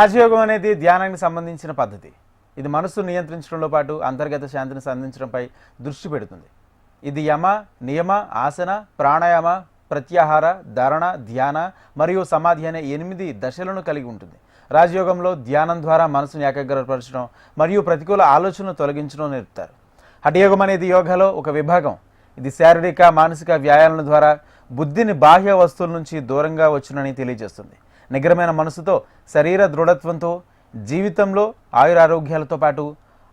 రాజయోగం అనేది ధ్యానానికి సంబంధించిన పద్ధతి. ఇది మనస్సు నియంత్రించడంలో పాటు అంతర్గత శాంతిని సాధించడంపై దృష్టి పెడుతుంది. ఇది యమ, నియమ, ఆసన, ప్రాణాయామ, ప్రత్యాహార, ధారణ, ధ్యాన మరియు సమాధి అనే 8 దశలను కలిగి ఉంటుంది. రాజయోగంలో ధ్యానం ద్వారా మనసును ఏకాగ్రపరచడం మరియు ప్రతికూల ఆలోచనలు తొలగించడం నేర్పుతారు. హఠయోగం అనేది యోగాలో ఒక విభాగం. ఇది శారీరక, మానసిక వ్యాయామాల ద్వారా బుద్ధిని బాహ్య వస్తువుల నుంచి దూరంగా వచ్చునని తెలియజేస్తుంది. నిగ్రహమైన మనసుతో, శరీర దృఢత్వంతో జీవితంలో ఆయురారోగ్యాలతో పాటు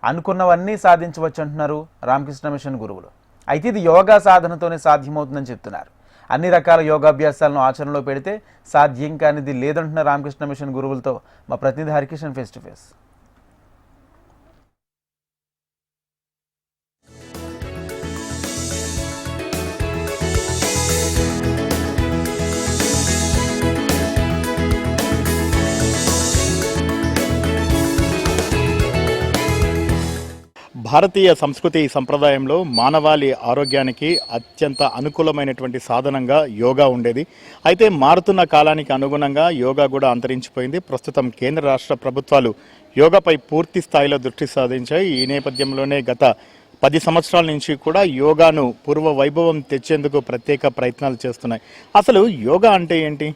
అనుకున్నవన్నీ సాధించవచ్చు అంటున్నారు రామకృష్ణ మిషన్ గురువులు. అయితే ఇది యోగా సాధనతోనే సాధ్యమవుతుందని చెప్తున్నారు. అన్ని రకాల యోగాభ్యాసాలను ఆచరణలో పెడితే సాధ్యం కానిది లేదంటున్న రామకృష్ణ మిషన్ గురువులతో మా ప్రతినిధి హరికిషన్ ఫేస్ టు ఫేస్. భారతీయ సంస్కృతి సంప్రదాయంలో మానవాళి ఆరోగ్యానికి అత్యంత అనుకూలమైనటువంటి సాధనంగా యోగా ఉండేది. అయితే మారుతున్న కాలానికి అనుగుణంగా యోగా కూడా అంతరించిపోయింది. ప్రస్తుతం కేంద్ర రాష్ట్ర ప్రభుత్వాలు యోగాపై పూర్తి స్థాయిలో దృష్టి సాధించాయి. ఈ నేపథ్యంలోనే గత 10 సంవత్సరాల నుంచి కూడా యోగాను పూర్వ వైభవం తెచ్చేందుకు ప్రత్యేక ప్రయత్నాలు చేస్తున్నాయి. అసలు యోగా అంటే ఏంటి?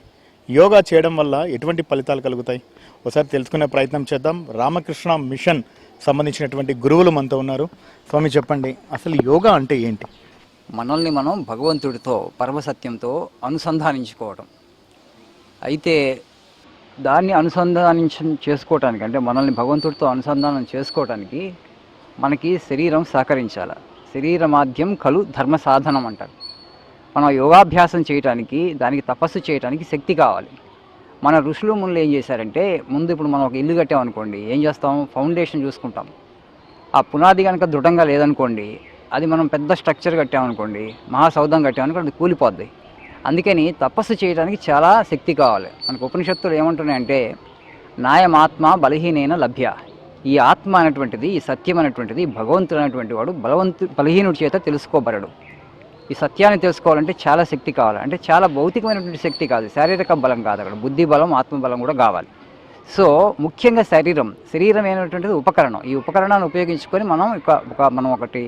యోగా చేయడం వల్ల ఎటువంటి ఫలితాలు కలుగుతాయి? ఒకసారి తెలుసుకునే ప్రయత్నం చేద్దాం. రామకృష్ణ మిషన్ సంబంధించినటువంటి గురువులు మనతో ఉన్నారు. స్వామి, చెప్పండి, అసలు యోగా అంటే ఏంటి? మనల్ని మనం భగవంతుడితో, పరమసత్యంతో అనుసంధానించుకోవటం. అయితే దాన్ని చేసుకోవటానికి, అంటే మనల్ని భగవంతుడితో అనుసంధానం చేసుకోవటానికి మనకి శరీరం సహకరించాలి. శరీర మాధ్యం కలు ధర్మ సాధనం అంటారు. మనం యోగాభ్యాసం చేయటానికి, దానికి తపస్సు చేయటానికి శక్తి కావాలి. మన ఋషులు మునులు ఏం చేశారంటే, ఇప్పుడు మనం ఒక ఇల్లు కట్టామనుకోండి, ఏం చేస్తాం? ఫౌండేషన్ చూసుకుంటాం. ఆ పునాది కనుక దృఢంగా లేదనుకోండి, అది మనం పెద్ద స్ట్రక్చర్ కట్టామనుకోండి, మహాసౌధం కట్టామనుకోండి, అది కూలిపోద్ది. అందుకని తపస్సు చేయడానికి చాలా శక్తి కావాలి. మనకు ఉపనిషత్తులు ఏమంటున్నాయంటే, నాయమాత్మ బలహీనైన లభ్య. ఈ ఆత్మ అనేటువంటిది, ఈ సత్యం అనేటువంటిది, భగవంతుడు అనేటువంటి వాడు బలహీనుడి చేత తెలుసుకోబడడు. ఈ సత్యాన్ని తెలుసుకోవాలంటే చాలా శక్తి కావాలి. అంటే చాలా భౌతికమైనటువంటి శక్తి కాదు, శారీరక బలం కాదు, అక్కడ బుద్ధి బలం, ఆత్మబలం కూడా కావాలి. సో ముఖ్యంగా శరీరం అయినటువంటిది ఉపకరణం. ఈ ఉపకరణాన్ని ఉపయోగించుకొని మనం ఒకటి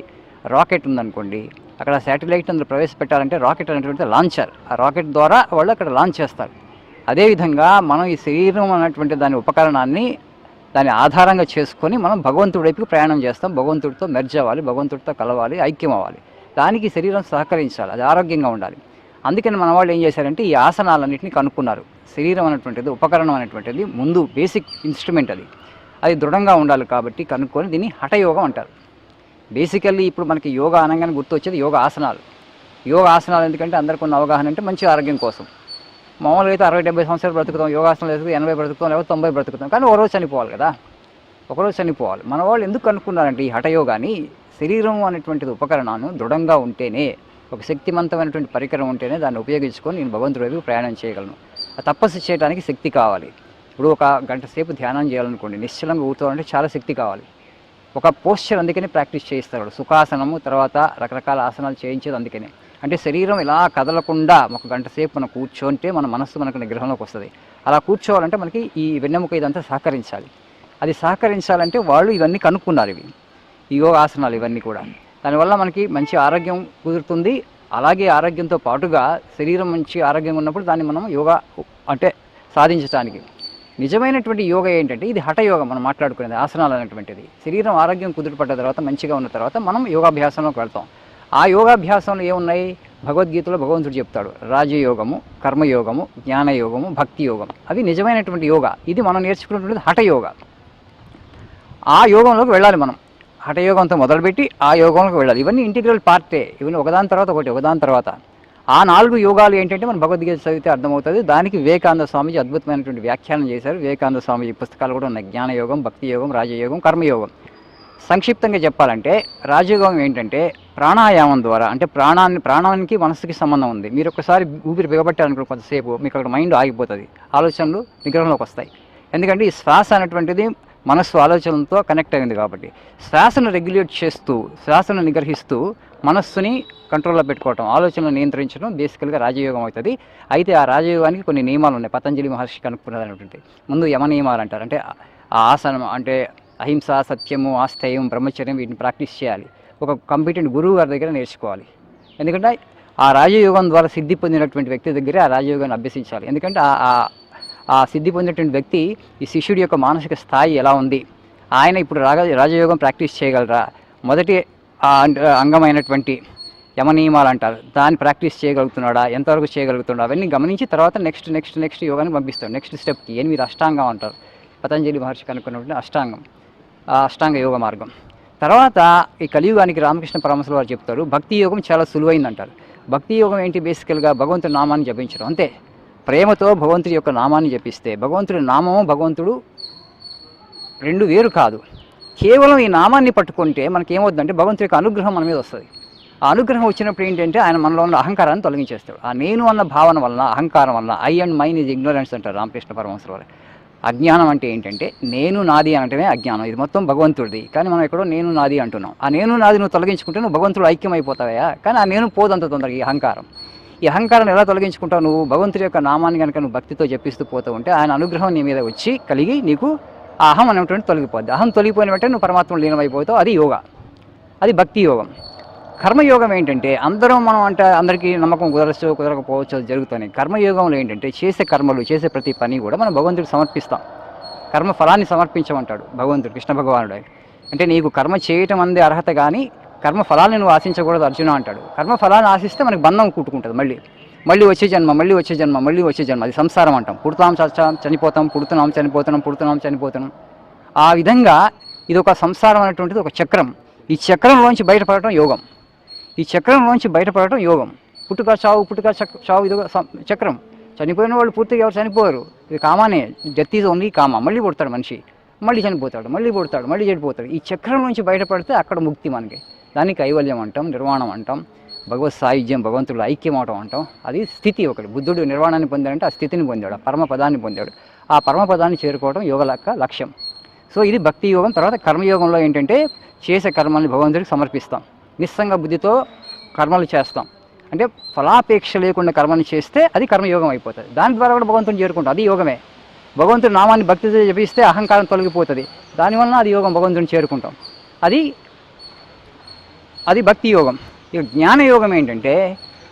రాకెట్ ఉందనుకోండి, అక్కడ శాటిలైట్ అందులో ప్రవేశపెట్టాలంటే రాకెట్ అనేటువంటిది లాంచర్. ఆ రాకెట్ ద్వారా వాళ్ళు అక్కడ లాంచ్ చేస్తారు. అదేవిధంగా మనం ఈ శరీరం అనేటువంటి దాని ఉపకరణాన్ని దాన్ని ఆధారంగా చేసుకొని మనం భగవంతుడి వైపుకి ప్రయాణం చేస్తాం. భగవంతుడితో మెర్జ్ అవ్వాలి, భగవంతుడితో కలవాలి, ఐక్యం అవ్వాలి. దానికి శరీరం సహకరించాలి, అది ఆరోగ్యంగా ఉండాలి. అందుకని మన వాళ్ళు ఏం చేశారంటే, ఈ ఆసనాలన్నింటినీ కనుక్కున్నారు. శరీరం అనేటువంటిది, ఉపకరణం అనేటువంటిది ముందు బేసిక్ ఇన్స్ట్రుమెంట్, అది దృఢంగా ఉండాలి కాబట్టి కనుక్కొని దీన్ని హఠయోగం అంటారు. బేసికల్లీ ఇప్పుడు మనకి యోగా అనగానే గుర్తొచ్చేది యోగా ఆసనాలు. ఎందుకంటే అందరికీ ఉన్న అవగాహన అంటే మంచి ఆరోగ్యం కోసం. మామూలుగా అయితే 60-70 సంవత్సరాలు బ్రతుకుతాం, యోగాసనాలు వేసుకుని 80 బ్రతుకుతాం, లేకపోతే 90 బ్రతుకుతాం. కానీ ఒకరోజు చనిపోవాలి కదా, మన వాళ్ళు ఎందుకు కనుక్కున్నారంటే, ఈ హఠయోగాని శరీరం అనేటువంటిది ఉపకరణాన్ని దృఢంగా ఉంటేనే, ఒక శక్తివంతమైనటువంటి పరికరం ఉంటేనే దాన్ని ఉపయోగించుకొని నేను భగవంతుడి వైపు ప్రయాణం చేయగలను. ఆ తపస్సు చేయడానికి శక్తి కావాలి. ఇప్పుడు ఒక గంట సేపు ధ్యానం చేయాలనుకోండి, నిశ్చలంగా కూర్చోవాలంటే చాలా శక్తి కావాలి. ఒక పోస్చర్ అందుకని ప్రాక్టీస్ చేయిస్తారు. సుఖాసనము, తర్వాత రకరకాల ఆసనాలు చేయించేది అందుకనే. అంటే శరీరం ఇలా కదలకుండా ఒక గంట సేపు మనం కూర్చోంటే మన మనస్సు మనకు నిగ్రహంలోకి వస్తుంది. అలా కూర్చోవాలంటే మనకి ఈ వెన్నెముక ఇదంతా సహకరించాలి. అది సహకరించాలంటే వాళ్ళు ఇవన్నీ కనుక్కున్నారు, ఈ యోగాసనాలు ఇవన్నీ కూడా. దానివల్ల మనకి మంచి ఆరోగ్యం కుదురుతుంది. అలాగే ఆరోగ్యంతో పాటుగా శరీరం మంచి ఆరోగ్యంగా ఉన్నప్పుడు దాన్ని మనం యోగా అంటే సాధించడానికి నిజమైనటువంటి యోగా ఏంటంటే, ఇది హఠయోగం. మనం మాట్లాడుకునేది ఆసనాలు అనేటువంటిది. శరీరం ఆరోగ్యం కుదురుపడ్డ తర్వాత, మంచిగా ఉన్న తర్వాత మనం యోగాభ్యాసంలోకి వెళ్తాం. ఆ యోగాభ్యాసంలో ఏమున్నాయి? భగవద్గీతలో భగవంతుడు చెప్తాడు, రాజయోగము, కర్మయోగము, జ్ఞానయోగము, భక్తి యోగం. అవి నిజమైనటువంటి యోగా. ఇది మనం నేర్చుకున్నటువంటిది హఠయోగా. ఆ యోగంలోకి వెళ్ళాలి మనం. హఠయోగంతో మొదలుపెట్టి ఆ యోగంలోకి వెళ్ళాలి. ఇవన్నీ ఇంటిగ్రల్ పార్టే. ఇవన్నీ ఒకదాని తర్వాత ఆ 4 యోగాలు ఏంటంటే మన భగవద్గీత చదివితే అర్థమవుతుంది. దానికి వివేకానంద స్వామిజీ అద్భుతమైనటువంటి వ్యాఖ్యానం చేశారు. వివేకానంద స్వామిజీ పుస్తకాలు కూడా ఉన్నాయి. జ్ఞానయోగం, భక్తి యోగం, రాజయోగం, కర్మయోగం. సంక్షిప్తంగా చెప్పాలంటే రాజయోగం ఏంటంటే ప్రాణాయామం ద్వారా, అంటే ప్రాణానికి మనస్సుకి సంబంధం ఉంది. మీరు ఒకసారి ఊపిరి బిగబట్టారనుకో కొంతసేపు, మీకు అక్కడ మైండ్ ఆగిపోతుంది, ఆలోచనలు నిగ్రహంలోకి వస్తాయి. ఎందుకంటే ఈ శ్వాస అనేటువంటిది మనస్సు ఆలోచనలతో కనెక్ట్ అయింది కాబట్టి శ్వాసను రెగ్యులేట్ చేస్తూ శ్వాసను నిగ్రహిస్తూ మనస్సుని కంట్రోల్లో పెట్టుకోవటం, ఆలోచనలు నియంత్రించడం బేసికల్గా రాజయోగం అవుతుంది. అయితే ఆ రాజయోగానికి కొన్ని నియమాలు ఉన్నాయి. పతంజలి మహర్షి కనుక్కున్నటువంటి ముందు యమ నియమాలు అంటారు. అంటే ఆ ఆసనం అంటే అహింస, సత్యము, ఆస్థేయం, బ్రహ్మచర్యం వీటిని ప్రాక్టీస్ చేయాలి. ఒక కంపిటెంట్ గురువు గారి దగ్గర నేర్చుకోవాలి. ఎందుకంటే ఆ రాజయోగం ద్వారా సిద్ధి పొందినటువంటి వ్యక్తి దగ్గరే ఆ రాజయోగాన్ని అభ్యసించాలి. ఎందుకంటే ఆ సిద్ధి పొందినటువంటి వ్యక్తి ఈ శిష్యుడి యొక్క మానసిక స్థాయి ఎలా ఉంది, ఆయన ఇప్పుడు రాజయోగం ప్రాక్టీస్ చేయగలరా, మొదటి అంగమైనటువంటి యమ నియమాలు అంటారు దాన్ని ప్రాక్టీస్ చేయగలుగుతున్నాడా, ఎంతవరకు చేయగలుగుతున్నాడా, అవన్నీ గమనించి తర్వాత నెక్స్ట్ యోగాన్ని పంపిస్తాడు. నెక్స్ట్ స్టెప్కి 8 అష్టాంగం అంటారు. పతంజలి మహర్షి కనుక్కున్నటువంటి అష్టాంగ యోగ మార్గం. తర్వాత ఈ కలియుగానికి రామకృష్ణ పరమహంసుల వారు చెప్తారు భక్తి యోగం చాలా సులువైంది అంటారు. భక్తి యోగం ఏంటి? బేసికల్గా భగవంతుడి నామాన్ని జపించడం అంతే. ప్రేమతో భగవంతుడి యొక్క నామాన్ని జపిస్తే భగవంతుడి నామము భగవంతుడు రెండు వేరు కాదు. కేవలం ఈ నామాన్ని పట్టుకుంటే మనకేమవుతుందంటే భగవంతుడి యొక్క అనుగ్రహం మన మీద వస్తుంది. ఆ అనుగ్రహం వచ్చినప్పుడు ఏంటంటే ఆయన మనలో ఉన్న అహంకారాన్ని తొలగించేస్తాడు. ఆ నేను అన్న భావన వలన, అహంకారం వలన, I and mine is ignorance అంటారు రామకృష్ణ పరమహంసుల వారు. అజ్ఞానం అంటే ఏంటంటే నేను నాది అంటేనే అజ్ఞానం. ఇది మొత్తం భగవంతుడిది, కానీ మనం ఎక్కడో నేను నాది అంటున్నాం. ఆ నేను నాది నువ్వు తొలగించుకుంటే నువ్వు భగవంతుడు ఐక్యం అయిపోతావా? కానీ ఆ నేను పోదంత తొందరగా ఈ అహంకారం. ఈ అహంకారం ఎలా తొలగించుకుంటావు? నువ్వు భగవంతుడి యొక్క నామాన్ని కనుక నువ్వు భక్తితో జపిస్తూ పోతూ ఉంటే ఆయన అనుగ్రహం నీ మీద వచ్చి కలిగి నీకు ఆ అహం అనేటువంటి తొలగిపోద్ది. అహం తొలగిపోయిన వెంటనే నువ్వు పరమాత్మలో లీనమైపోతావు. అది యోగా, అది భక్తి యోగం. కర్మయోగం ఏంటంటే అందరం మనం అంటే అందరికీ నమ్మకం కుదరకపోవచ్చు, అది జరుగుతుంది. కర్మయోగంలో ఏంటంటే చేసే కర్మలు, చేసే ప్రతి పని కూడా మనం భగవంతుడికి సమర్పిస్తాం. కర్మ ఫలాన్ని సమర్పించమంటాడు భగవంతుడు, కృష్ణ భగవానుడు. అంటే నీకు కర్మ చేయటం అందే అర్హత కానీ కర్మ ఫలాన్ని నువ్వు ఆశించకూడదు అర్జున అంటాడు. కర్మ ఫలాన్ని ఆశిస్తే మనకి బంధం కూట్టుకుంటుంది. మళ్ళీ వచ్చే జన్మ అది సంసారం అంటాం. పుడతాం చనిపోతాం, చనిపోతున్నాం. ఆ విధంగా ఇది ఒక సంసారం అనేటువంటిది ఒక చక్రం. ఈ చక్రంలోంచి బయటపడటం యోగం. పుట్టుక చావు ఇది చక్రం. చనిపోయిన వాళ్ళు పూర్తిగా ఎవరు చనిపోరు. ఇది కామానే. Death is only comma. మళ్ళీ పుడతాడు మనిషి, మళ్ళీ చనిపోతాడు, మళ్ళీ పుడతాడు, మళ్ళీ చెడిపోతాడు. ఈ చక్రం నుంచి బయటపడితే అక్కడ ముక్తి మనకి. దాన్ని కైవల్యం అంటాం, నిర్వాణం అంటాం, భగవత్ సాయుధ్యం, భగవంతుడు ఐక్యం అవటం అంటాం. అది స్థితి ఒకటి. బుద్ధుడు నిర్వాణాన్ని పొందాడంటే ఆ స్థితిని పొందాడు, ఆ పరమపదాన్ని పొందాడు. ఆ పరమపదాన్ని చేరుకోవడం యోగ లక్ష్యం. సో ఇది భక్తి యోగం. తర్వాత కర్మయోగంలో ఏంటంటే చేసే కర్మల్ని భగవంతుడికి సమర్పిస్తాం. నిస్సంగ బుద్ధితో కర్మలు చేస్తాం. అంటే ఫలాపేక్ష లేకుండా కర్మని చేస్తే అది కర్మయోగం అయిపోతుంది. దాని ద్వారా కూడా భగవంతుని చేరుకుంటాం. అది యోగమే. భగవంతుడి నామాన్ని భక్తితో జపిస్తే అహంకారం తొలగిపోతుంది. దానివల్ల అది యోగం, భగవంతుని చేరుకుంటాం. అది భక్తి యోగం. ఇక జ్ఞానయోగం ఏంటంటే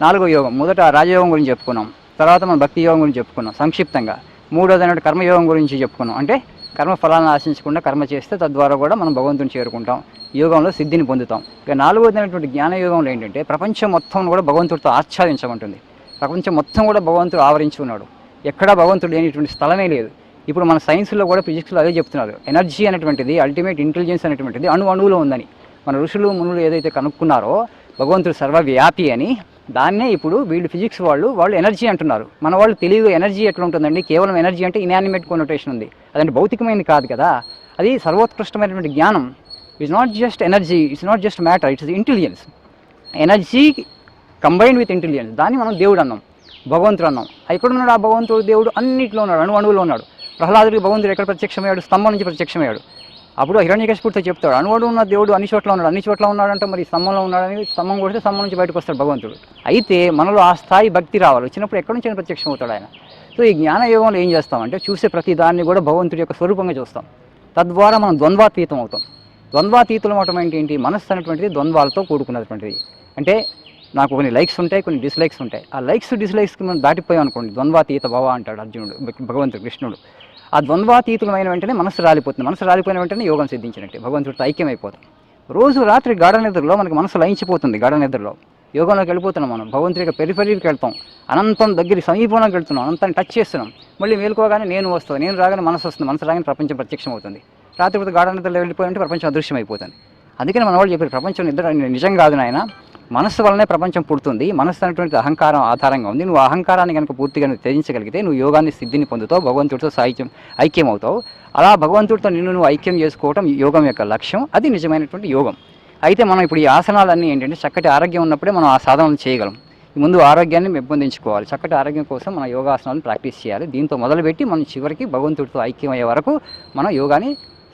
4వ యోగం. మొదట రాజయోగం గురించి చెప్పుకున్నాం, తర్వాత మనం భక్తి యోగం గురించి చెప్పుకున్నాం సంక్షిప్తంగా. 3వది అన్నట్టు కర్మయోగం గురించి చెప్పుకున్నాం. అంటే కర్మ ఫలాలను ఆశించకుండా కర్మ చేస్తే తద్వారా కూడా మనం భగవంతుని చేరుకుంటాం, యోగంలో సిద్ధిని పొందుతాం. ఇక 4వది అనేటువంటి జ్ఞానయోగంలో ఏంటంటే ప్రపంచం మొత్తం కూడా భగవంతుడితో ఆచ్ఛాదించమంటుంది. ప్రపంచం మొత్తం కూడా భగవంతుడు ఆవరించి ఉన్నాడు. ఎక్కడా భగవంతుడు లేనిటువంటి స్థలమే లేదు. ఇప్పుడు మన సైన్స్లో కూడా, ఫిజిక్స్లో అదే చెప్తున్నారు. ఎనర్జీ అనేటువంటిది, అల్టిమేట్ ఇంటెలిజెన్స్ అనేటువంటిది అణువులో ఉందని. మన ఋషులు మునులు ఏదైతే కనుక్కున్నారో భగవంతుడు సర్వవ్యాపి అని, దాన్నే ఇప్పుడు వీళ్ళు ఫిజిక్స్ వాళ్ళు ఎనర్జీ అంటున్నారు. మన వాళ్ళు తెలివిగా ఎనర్జీ ఎట్లా ఉంటుందండి? కేవలం ఎనర్జీ అంటే ఇనానిమేట్ కొనోటేషన్ ఉంది. అదంటే భౌతికమైనది కాదు కదా. అది సర్వోత్కృష్టమైనటువంటి జ్ఞానం. It's not just energy, it's not just matter, it's intelligence. Energy combined with intelligence, దాన్ని మనం దేవుడు అన్నాం, భగవంతుడు అన్నాం. ఎక్కడున్నాడు ఆ భగవంతుడు? దేవుడు అన్నింటిలో ఉన్నాడు, అణువులో ఉన్నాడు. ప్రహ్లాదుడికి భగవంతుడు ఎక్కడ ప్రత్యక్షమయ్యాడు? స్తంభం నుంచి ప్రత్యక్షమయ్యాడు. అప్పుడు హిరణ్యకశిపుడితో చెప్తాడు, అణువుడు ఉన్న దేవుడు అన్ని చోట్ల ఉన్నాడంటే మరి స్తంభంలో ఉన్నాడని, స్తంభం కొడితే స్తంభం నుంచి బయటకు వస్తాడు భగవంతుడు. అయితే మనలో ఆ స్థాయి భక్తి రావాలి. వచ్చినప్పుడు ఎక్కడి నుంచి ప్రత్యక్షం అవుతాడు ఆయన. సో ఈ జ్ఞానయోగంలో ఏం చేస్తామంటే చూసే ప్రతి దాన్ని కూడా భగవంతుడి యొక్క స్వరూపంగా చూస్తాం. తద్వారా మనం ద్వంద్వాతీతం అవుతాం. ద్వంద్వాతీతులం అవటం ఏంటి? మనస్సు అనేటువంటిది ద్వంద్వాలతో కూడుకున్నటువంటిది. అంటే నాకు కొన్ని లైక్స్ ఉంటాయి, కొన్ని డిస్లైక్స్ ఉంటాయి. ఆ లైక్స్ డిస్లైక్స్కి మనం దాటిపోయాం అనుకోండి, ద్వంద్వాతీత భవ అంటాడు అర్జునుడు, భగవంతుడు కృష్ణుడు. ఆ ద్వంద్వాతీతులమైన వెంటనే మనస్సు రాలిపోతుంది. మనస్సు రాలిపోయిన వెంటనే యోగం సిద్ధించినట్టే, భగవంతుడితో ఐక్యమైపోతాం. రోజు రాత్రి గాఢ నిద్రలో మనకి మనసు లయించిపోతుంది. గాఢ నిద్రలో యోగంలోకి వెళ్ళిపోతున్నాం మనం. భగవంతుడి యొక్క పెరిఫెరీకి వెళ్తాం, అనంతం దగ్గర సమీపంలోకి వెళ్తున్నాం, అనంతాన్ని టచ్ చేస్తున్నాం. మళ్ళీ మేలుకోగానే నేను వస్తాను, నేను రాగానే మనసు వస్తుంది, మనసు రాగానే ప్రపంచం ప్రత్యక్షం అవుతుంది. రాత్రిపూట గాఢ నిద్రలో వెళ్ళిపోయింటే ప్రపంచం అదృశ్యం అయిపోతుంది. అందుకని మన వాళ్ళు చెప్పారు, ప్రపంచం నిద్ర నిజం కాదు నాయన, మనస్సు వల్లనే ప్రపంచం పుడుతుంది. మనస్సు అనేటువంటి అహంకారం ఆధారంగా ఉంది. నువ్వు అహంకారాన్ని కనుక పూర్తిగా త్యజించగలిగితే నువ్వు యోగాన్ని సిద్ధిని పొందుతావు, భగవంతుడితో ఐక్యం అవుతావు. అలా భగవంతుడితో నువ్వు ఐక్యం చేసుకోవటం యోగం యొక్క లక్ష్యం. అది నిజమైనటువంటి యోగం. అయితే మనం ఇప్పుడు ఈ ఆసనాలన్నీ ఏంటంటే చక్కటి ఆరోగ్యం ఉన్నప్పుడే మనం ఆ సాధనలు చేయగలం. ముందు ఆరోగ్యాన్ని పెంపొందించుకోవాలి. చక్కటి ఆరోగ్యం కోసం మన యోగాసనాలను ప్రాక్టీస్ చేయాలి. దీంతో మొదలుపెట్టి మనం చివరికి భగవంతుడితో ఐక్యం అయ్యే వరకు మనం యోగాని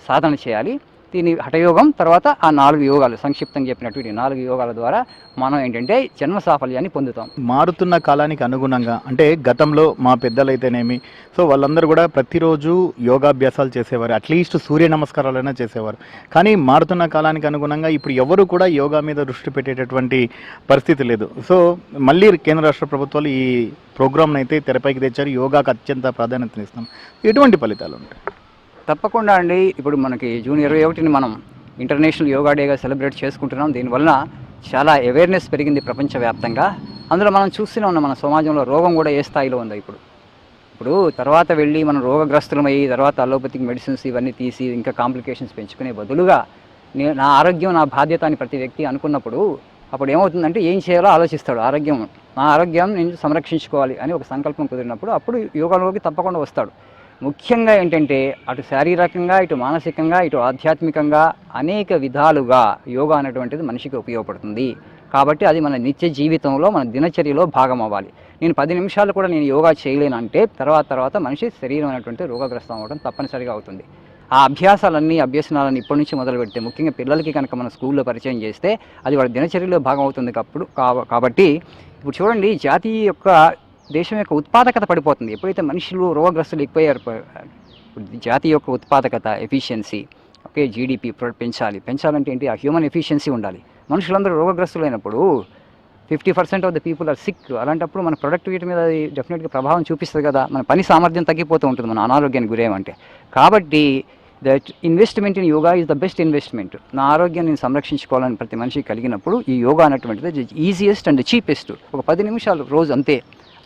సాధన చేయాలి. దీని హఠయోగం తర్వాత ఆ 4 యోగాలు సంక్షిప్తంగా చెప్పినటువంటి 4 యోగాల ద్వారా మనం ఏంటంటే జన్మ సాఫల్యాన్ని పొందుతాం. మారుతున్న కాలానికి అనుగుణంగా అంటే గతంలో మా పెద్దలైతేనేమి సో వాళ్ళందరూ కూడా ప్రతిరోజు యోగాభ్యాసాలు చేసేవారు, అట్లీస్ట్ సూర్య నమస్కారాలైనా చేసేవారు. కానీ మారుతున్న కాలానికి అనుగుణంగా ఇప్పుడు ఎవరు కూడా యోగా మీద దృష్టి పెట్టేటటువంటి పరిస్థితి లేదు. సో మళ్ళీ కేంద్ర రాష్ట్ర ప్రభుత్వాలు ఈ ప్రోగ్రామ్ని అయితే తెరపైకి తెచ్చారు. యోగాకు అత్యంత ప్రాధాన్యతనిస్తాం. ఎటువంటి ఫలితాలు ఉంటాయి? తప్పకుండా అండి. ఇప్పుడు మనకి జూన్ 21ని మనం ఇంటర్నేషనల్ యోగా డేగా సెలబ్రేట్ చేసుకుంటున్నాం. దీనివల్ల చాలా అవేర్నెస్ పెరిగింది ప్రపంచవ్యాప్తంగా. అందులో మనం చూస్తూనే ఉన్నాం మన సమాజంలో రోగం కూడా ఏ స్థాయిలో ఉందో. ఇప్పుడు తర్వాత వెళ్ళి మనం రోగగ్రస్తులమయ్యి తర్వాత అలోపతిక్ మెడిసిన్స్ ఇవన్నీ తీసి ఇంకా కాంప్లికేషన్స్ పెంచుకునే బదులుగా నా ఆరోగ్యం నా బాధ్యత అని ప్రతి వ్యక్తి అనుకున్నప్పుడు అప్పుడు ఏమవుతుందంటే ఏం చేయాలో ఆలోచిస్తాడు. నా ఆరోగ్యం నేను సంరక్షించుకోవాలి అని ఒక సంకల్పం కుదిరినప్పుడు అప్పుడు యోగాలోకి తప్పకుండా వస్తాడు. ముఖ్యంగా ఏంటంటే అటు శారీరకంగా ఇటు మానసికంగా ఇటు ఆధ్యాత్మికంగా అనేక విధాలుగా యోగా అనేటువంటిది మనిషికి ఉపయోగపడుతుంది. కాబట్టి అది మన నిత్య జీవితంలో మన దినచర్యలో భాగం అవ్వాలి. నేను 10 నిమిషాలు కూడా నేను యోగా చేయలేనంటే తర్వాత మనిషి శరీరం అనేటువంటి రోగగ్రస్తం అవ్వడం తప్పనిసరిగా అవుతుంది. ఆ అభ్యసనాలన్నీ ఇప్పటి నుంచి మొదలు పెడితే ముఖ్యంగా పిల్లలకి కనుక మన స్కూల్లో పరిచయం చేస్తే అది వాళ్ళ దినచర్యలో భాగం అవుతుంది. కాబట్టి ఇప్పుడు చూడండి జాతీయ యొక్క దేశం యొక్క ఉత్పాదకత పడిపోతుంది. ఎప్పుడైతే మనుషులు రోగగ్రస్తులు ఎక్కువయ్యారు, జాతి యొక్క ఉత్పాదకత ఎఫిషియన్సీ జీడిపి పెంచాలంటే ఏంటి? ఆ హ్యూమన్ ఎఫిషియన్సీ ఉండాలి. మనుషులందరూ రోగగ్రస్తులైనప్పుడు 50% of the people are sick. అలాంటప్పుడు మన ప్రొడక్టివిటీ మీద అది డెఫినెట్గా ప్రభావం చూపిస్తుంది కదా. మన పని సామర్థ్యం తగ్గిపోతూ ఉంటుంది మన అనారోగ్యానికి గురేమంటే. కాబట్టి that investment in yoga is the best investment. నా ఆరోగ్యాన్ని నేను సంరక్షించుకోవాలని ప్రతి మనిషికి కలిగినప్పుడు ఈ యోగా అనేటువంటిది ఈజియెస్ట్ అండ్ చీపెస్ట్. ఒక 10 నిమిషాలు రోజు అంతే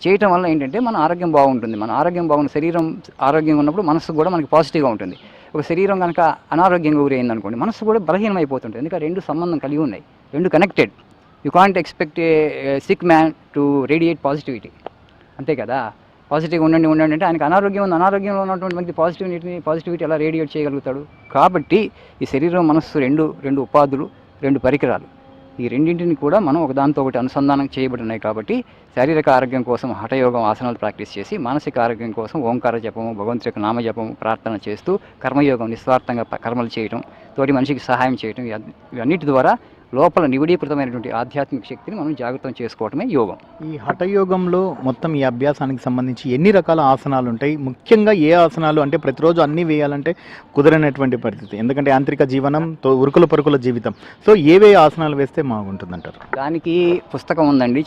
చేయటం వల్ల ఏంటంటే మన ఆరోగ్యం బాగుంటుంది. మన ఆరోగ్యం బాగున్న శరీరం ఆరోగ్యంగా ఉన్నప్పుడు మనసు కూడా మనకి పాజిటివ్గా ఉంటుంది. ఒక శరీరం కనుక అనారోగ్యంగా గురైంది అనుకోండి మనసు కూడా బలహీనం అయిపోతుంటుంది. ఎందుకంటే 2 సంబంధం కలిగి ఉన్నాయి, 2 connected. You can't expect a sick man to radiate positivity, అంతే కదా. పాజిటివ్గా ఉండండి అంటే ఆయనకు అనారోగ్యం ఉంది, అనారోగ్యంలో ఉన్నటువంటి వ్యక్తి పాజిటివిటీ ఎలా రేడియేట్ చేయగలుగుతాడు? కాబట్టి ఈ శరీరం మనస్సు రెండు ఉపాధులు, 2 పరికరాలు. ఈ రెండింటిని కూడా మనం ఒకదానితో ఒకటి అనుసంధానం చేయబడి ఉన్నాయి. కాబట్టి శారీరక ఆరోగ్యం కోసం హఠయోగం ఆసనాలు ప్రాక్టీస్ చేసి, మానసిక ఆరోగ్యం కోసం ఓంకార జపము, భగవంతుడి యొక్క నామజపము, ప్రార్థన చేస్తూ, కర్మయోగం నిస్వార్థంగా కర్మలు చేయడం, తోటి మనిషికి సహాయం చేయడం, ఇవన్నిటి ద్వారా లోపల నివిడీకృతమైనటువంటి ఆధ్యాత్మిక శక్తిని మనం జాగృతం చేసుకోవటమే యోగం. ఈ హఠయోగంలో మొత్తం ఈ అభ్యాసానికి సంబంధించి ఎన్ని రకాల ఆసనాలు ఉంటాయి? ముఖ్యంగా ఏ ఆసనాలు అంటే ప్రతిరోజు అన్నీ వేయాలంటే కుదరనటువంటి పరిస్థితి, ఎందుకంటే యాంత్రిక జీవనం, ఉరుకుల పరుకుల జీవితం. సో ఏవే ఆసనాలు వేస్తే బాగుంటుందంటారు? దానికి పుస్తకం ఉందండి,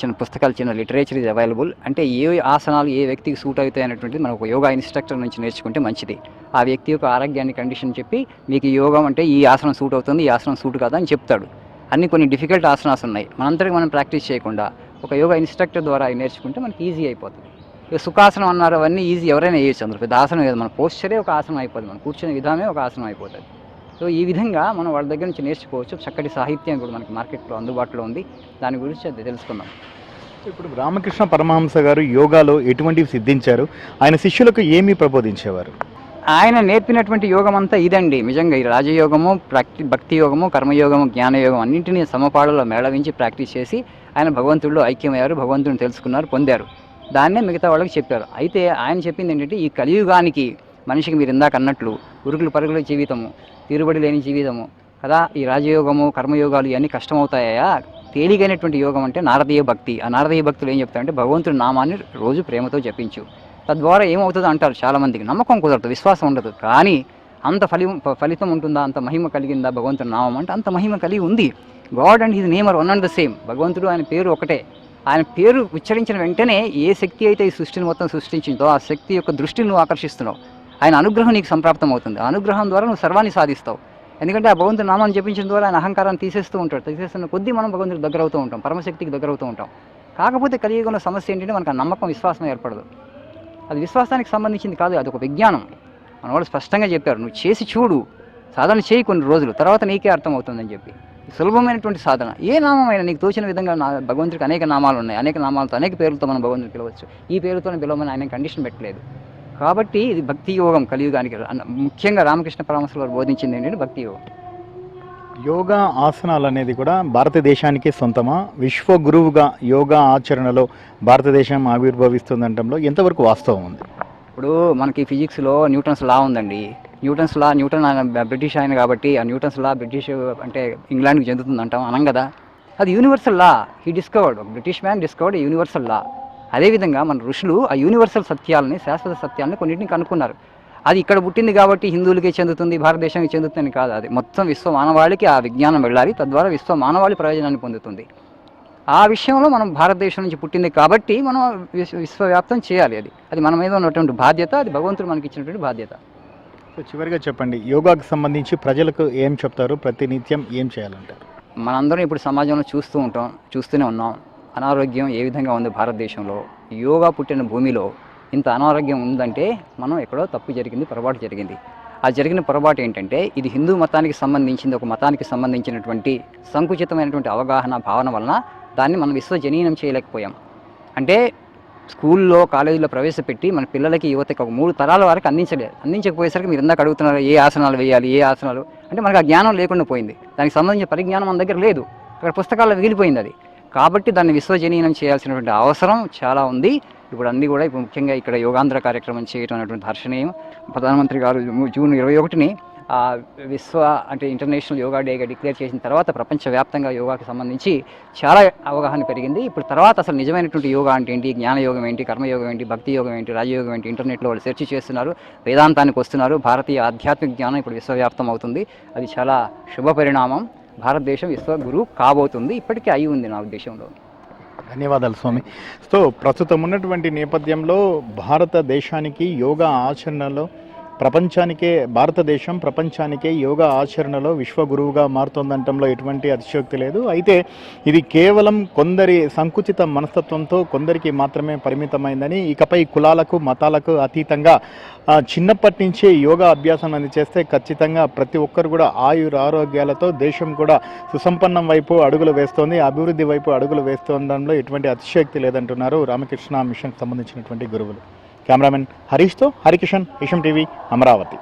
చిన్న లిటరేచర్ ఇస్ అవైలబుల్. అంటే ఏ ఆసనాలు ఏ వ్యక్తికి సూట్ అవుతాయి అనేటువంటిది మనం ఒక యోగా ఇన్స్ట్రక్టర్ నుంచి నేర్చుకుంటే మంచిది. ఆ వ్యక్తి యొక్క ఆరోగ్యాన్ని కండిషన్ చెప్పి మీకు ఈ యోగం అంటే ఈ ఆసనం సూట్ అవుతుంది, ఈ ఆసనం సూట్ కాదా అని చెప్తాడు. అన్ని కొన్ని డిఫికల్ట్ ఆసనాస్ ఉన్నాయి. మనంతటికి మనం ప్రాక్టీస్ చేయకుండా ఒక యోగా ఇన్స్ట్రక్టర్ ద్వారా నేర్చుకుంటే మనకి ఈజీ అయిపోతుంది. ఇక సుఖాసనం అన్నారు, అవన్నీ ఈజీ, ఎవరైనా వేయచ్చు. అందులో పెద్ద ఆసనం లేదు, మన పోస్చరే ఒక ఆసనం అయిపోతుంది, మన కూర్చునే విధానమే ఒక ఆసనం అయిపోతుంది. సో ఈ విధంగా మనం వాళ్ళ దగ్గర నుంచి నేర్చుకోవచ్చు. చక్కటి సాహిత్యం కూడా మనకి మార్కెట్లో అందుబాటులో ఉంది. దాని గురించి అది తెలుసుకుందాం. ఇప్పుడు రామకృష్ణ పరమహంస గారు యోగాలో ఎటువంటివి సిద్ధించారు? ఆయన శిష్యులకు ఏమి ప్రబోధించేవారు? ఆయన నేర్పినటువంటి యోగం అంతా ఇదండి. నిజంగా ఈ రాజయోగము, భక్తి యోగము, కర్మయోగము, జ్ఞానయోగం అన్నింటినీ సమపాళలో మేళవించి ప్రాక్టీస్ చేసి ఆయన భగవంతుడిలో ఐక్యమయ్యారు, భగవంతుడిని తెలుసుకున్నారు, పొందారు. దాన్నే మిగతా వాళ్ళకి చెప్పారు. అయితే ఆయన చెప్పింది ఏంటంటే ఈ కలియుగానికి మనిషికి మీరు ఇందాక అన్నట్లు ఉరుకులు పరుగుల జీవితము, తీరుబడి లేని జీవితము కదా, ఈ రాజయోగము కర్మయోగాలు ఇవన్నీ కష్టమవుతాయా? తేలిగైనటువంటి యోగం అంటే నారదీయ భక్తి. ఆ నారదీయ భక్తులు ఏం చెప్తారంటే భగవంతుడి నామాన్ని రోజు ప్రేమతో జపించు. తద్వారా ఏమవుతుందో అంటారు చాలామందికి. నమ్మకం కుదరదు, విశ్వాసం ఉండదు. కానీ అంత ఫలితం ఉంటుందా, అంత మహిమ కలిగిందా భగవంతుడి నామం అంటే? అంత మహిమ కలిగి ఉంది. God and his name or one and the same. భగవంతుడు ఆయన పేరు ఒకటే. ఆయన పేరు ఉచ్చరించిన వెంటనే ఏ శక్తి అయితే ఈ సృష్టిని మొత్తం సృష్టించిందో ఆ శక్తి యొక్క దృష్టిని నువ్వు ఆకర్షిస్తున్నావు. ఆయన అనుగ్రహం నీకు సంప్రాప్తం అవుతుంది. ఆ అనుగ్రహం ద్వారా నువ్వు సర్వాన్ని సాధిస్తావు. ఎందుకంటే ఆ భగవంతుడి నామాన్ని జపించడం ద్వారా ఆయన అహంకారాన్ని తీసేస్తూ ఉంటాడు. తీసేస్తున్న కొద్దీ మనం భగవంతుడికి దగ్గర అవుతూ ఉంటాం, పరమశక్తికి దగ్గర అవుతూ ఉంటాం. కాకపోతే కలియుగంలో సమస్య ఏంటంటే మనకు ఆ నమ్మకం, విశ్వాసం ఏర్పడదు. అది విశ్వాసానికి సంబంధించింది కాదు, అది ఒక విజ్ఞానం. మన వాళ్ళు స్పష్టంగా చెప్పారు, నువ్వు చేసి చూడు, సాధన చేయి కొన్ని రోజులు, తర్వాత నీకే అర్థమవుతుందని చెప్పి. సులభమైనటువంటి సాధన. ఏ నామమైనా నీకు తోచిన విధంగా భగవంతుడికి అనేక నామాలు ఉన్నాయి. అనేక నామాలతో, అనేక పేర్లతో మనం భగవంతుడిని పిలవచ్చు. ఈ పేరుతో పిలవమని ఆయన కండిషన్ పెట్టలేదు. కాబట్టి ఇది భక్తి యోగం కలియుగానికి. ముఖ్యంగా రామకృష్ణ పరమహంస గారు బోధించింది ఏంటంటే భక్తి యోగం. యోగా ఆసనాలు అనేది కూడా భారతదేశానికి సొంతమా? విశ్వ గురువుగా యోగా ఆచరణలో భారతదేశం ఆవిర్భవిస్తుందంటంలో ఎంతవరకు వాస్తవం ఉంది? ఇప్పుడు మనకి ఫిజిక్స్లో న్యూటన్స్ లా ఉందండి. న్యూటన్ ఆయన బ్రిటిష్ ఆయన కాబట్టి ఆ న్యూటన్స్ లా బ్రిటిష్ అంటే ఇంగ్లాండ్కి చెందుతుంది అంటాం అనం కదా. అది universal law. He discovered, British man discovered universal law. అదేవిధంగా మన ఋషులు ఆ యూనివర్సల్ సత్యాలని, శాశ్వత సత్యాలని కొన్నింటిని కనుక్కున్నారు. అది ఇక్కడ పుట్టింది కాబట్టి హిందువులకే చెందుతుంది, భారతదేశానికి చెందుతుంది కాదు. అది మొత్తం విశ్వ మానవాళికి ఆ విజ్ఞానం వెళ్ళాలి, తద్వారా విశ్వ మానవాళి ప్రయోజనాన్ని పొందుతుంది. ఆ విషయంలో మనం భారతదేశం నుంచి పుట్టింది కాబట్టి మనం విశ్వవ్యాప్తం చేయాలి. అది మన మీద ఉన్నటువంటి బాధ్యత, అది భగవంతుడు మనకి ఇచ్చినటువంటి బాధ్యత. సో చివరిగా చెప్పండి, యోగాకు సంబంధించి ప్రజలకు ఏం చెప్తారు, ప్రతినిత్యం ఏం చేయాలంటారు? మనందరం ఇప్పుడు సమాజంలో చూస్తూనే ఉన్నాం. అనారోగ్యం ఏ విధంగా ఉంది భారతదేశంలో. యోగా పుట్టిన భూమిలో ఇంత అనారోగ్యం ఉందంటే మనం ఎక్కడో తప్పు జరిగింది, పొరపాటు జరిగింది. ఆ జరిగిన పొరపాటు ఏంటంటే ఇది హిందూ మతానికి సంబంధించింది, ఒక మతానికి సంబంధించినటువంటి సంకుచితమైనటువంటి అవగాహన, భావన వలన దాన్ని మనం విశ్వజనీనం చేయలేకపోయాం. అంటే స్కూల్లో, కాలేజీలో ప్రవేశపెట్టి మన పిల్లలకి, యువతకి ఒక 3 తరాల వరకు అందించకపోయేసరికి మీరు ఇందాక అడుగుతున్నారు ఏ ఆసనాలు వేయాలి, ఏ ఆసనాలు అంటే మనకు ఆ జ్ఞానం లేకుండా పోయింది. దానికి సంబంధించిన పరిజ్ఞానం మన దగ్గర లేదు, అక్కడ పుస్తకాల్లో మిగిలిపోయింది అది. కాబట్టి దాన్ని విశ్వజనీనం చేయాల్సినటువంటి అవసరం చాలా ఉంది. ఇప్పుడు అన్నీ కూడా ముఖ్యంగా ఇక్కడ యోగాంధ్ర కార్యక్రమం చేయడం అనేటువంటి హర్షణీయం. ప్రధానమంత్రి గారు జూన్ 21ని అంటే ఇంటర్నేషనల్ యోగా డేగా డిక్లేర్ చేసిన తర్వాత ప్రపంచవ్యాప్తంగా యోగాకి సంబంధించి చాలా అవగాహన పెరిగింది. ఇప్పుడు తర్వాత అసలు నిజమైనటువంటి యోగా అంటే ఏంటి, జ్ఞానయోగం ఏంటి, కర్మయోగం ఏంటి, భక్తి యోగం ఏంటి, రాజయోగం ఏంటి, ఇంటర్నెట్లో వాళ్ళు సెర్చ్ చేస్తున్నారు, వేదాంతానికి వస్తున్నారు. భారతీయ ఆధ్యాత్మిక జ్ఞానం ఇప్పుడు విశ్వవ్యాప్తం అవుతుంది. అది చాలా శుభ పరిణామం. భారతదేశం విశ్వగురు కాబోతుంది, ఇప్పటికే అయి ఉంది నా ఉద్దేశంలో. ధన్యవాదాలు స్వామి. సో ప్రస్తుతం ఉన్నటువంటి నేపథ్యంలో భారతదేశానికి యోగా ఆచరణలో భారతదేశం ప్రపంచానికే యోగా ఆచరణలో విశ్వగురువుగా మారుతోందంటంలో ఎటువంటి అతిశయోక్తి లేదు. అయితే ఇది కేవలం కొందరి సంకుచిత మనస్తత్వంతో కొందరికి మాత్రమే పరిమితమైందని, ఇకపై కులాలకు, మతాలకు అతీతంగా చిన్నప్పటి నుంచే యోగా అభ్యాసం చేస్తే ఖచ్చితంగా ప్రతి ఒక్కరు కూడా ఆరోగ్యాలతో దేశం కూడా సుసంపన్నం వైపు అడుగులు వేస్తోంది, అభివృద్ధి వైపు అడుగులు వేస్తుండడంలో ఎటువంటి అతిశయోక్తి లేదంటున్నారు రామకృష్ణ మిషన్కి సంబంధించినటువంటి గురువులు. కెమెరామెన్ హరీష్తో హరికిషన్, ఏషియన్ టీవీ, అమరావతి.